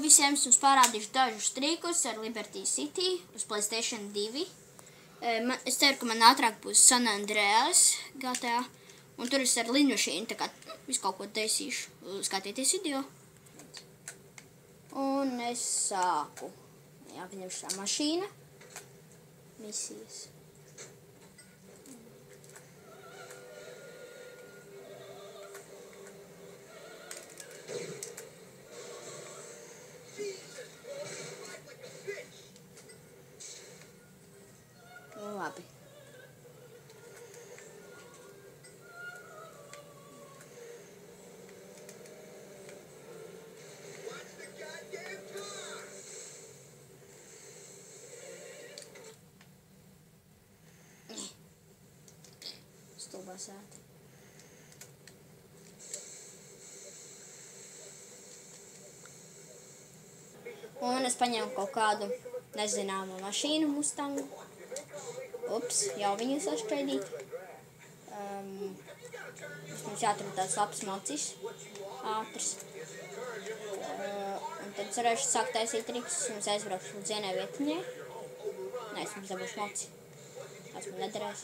visiem jums parādīšu dažus trikus ar Liberty City uz PlayStation 2. Es ceru, ka man ātrāk būs San Andreas GTA. Un tur es ar lidmašīnu tā kā visu kaut ko taisīšu. Skatieties video. Un es sāku. Jāpaņemšu tā mašīna. Misijas. Labi. Stulbā sēta. Un es paņēmu kaut kādu nezināmu mašīnu Mustangu. Ups, jau viņu sašķaidīt. Mums jāatrod tāds labs mocis. Ātrs. Un tad cerēšu sākt taisīt trikus. Mums aizbraukšu līdz vienai vietiņai. Nē, es mums dabūšu moci. Tas man nederēs.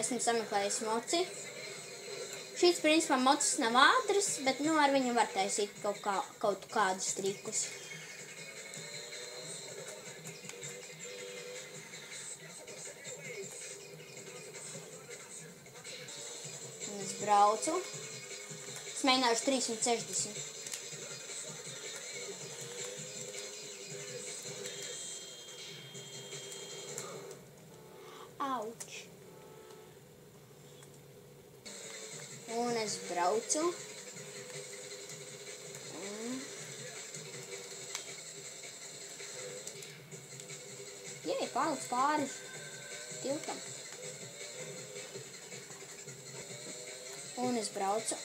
Esmu sameklējis moci. Šīs, principā, mocis nav ātrs, bet, ar viņu var taisīt kaut kādus trikus. Un es braucu. Es mēģināšu 360. Auč. Un es braucu. Jē, pārlic pāri tiltam. Un es braucu.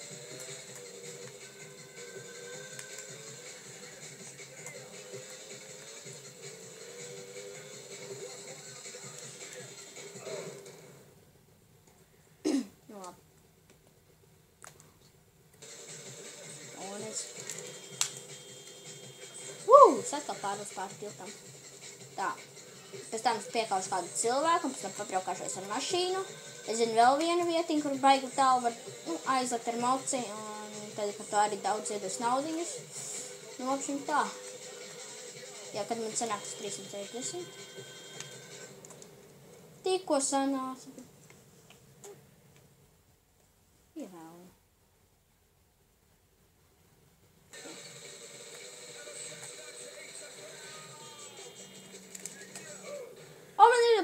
Es atkal pārlic pāri tiltam. Tā. Pēc tam es piekaušu kādu cilvēku, un pēc tam pabraukāšos ar mašīnu. Es zinu vēl vienu vietiņu, kur baigi tālu var aizlikt ar moci, un tad, ka to arī daudz iedos naudiņus. Apšim tā. Jā, kad man sanāks 360. Tikko sanāca. Ievēlu.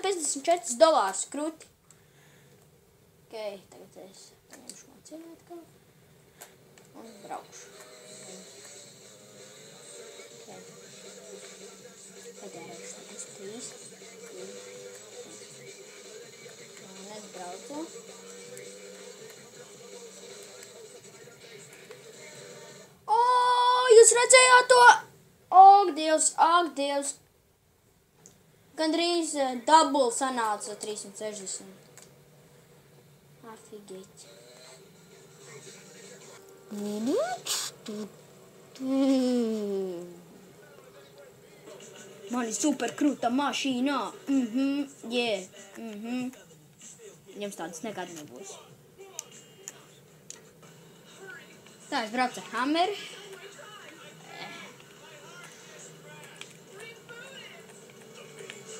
$54 krūti. Ok, tagad es paņemšu mocību atkal. Un braukšu. Ok. Pagērēšu tas 3. Un es braucu. O, jūs redzējāt to? Ak, Dievs, ak, Dievs. Gandrīz double sanāca 360. Afigeķi. Man ir super krūta mašīnā. Jums tādas nekad nebūs. Tā, es braucu ar Hammeri.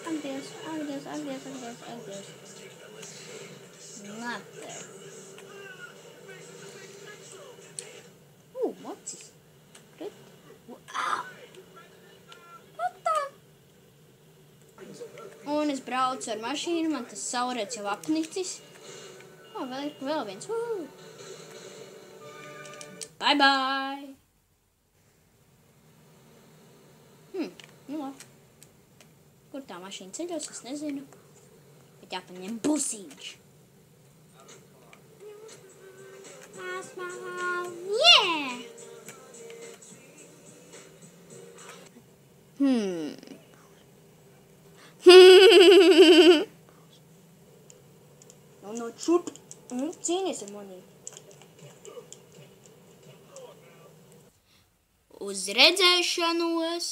Ak, Dievs, ak, Dievs, ak, Dievs, ak, Dievs, ak, Dievs. Mate. Mocis. Wow. What the? Un es braucu ar mašīnu, man tas saurēts jau apnicis. Vēl viens. Bye, bye. Labi. Kur tā mašīna ceļos, es nezinu. Bet jāpaņem busiņš. Yeah! No, shoot. Cīnies ar manī. Uz redzēšanos!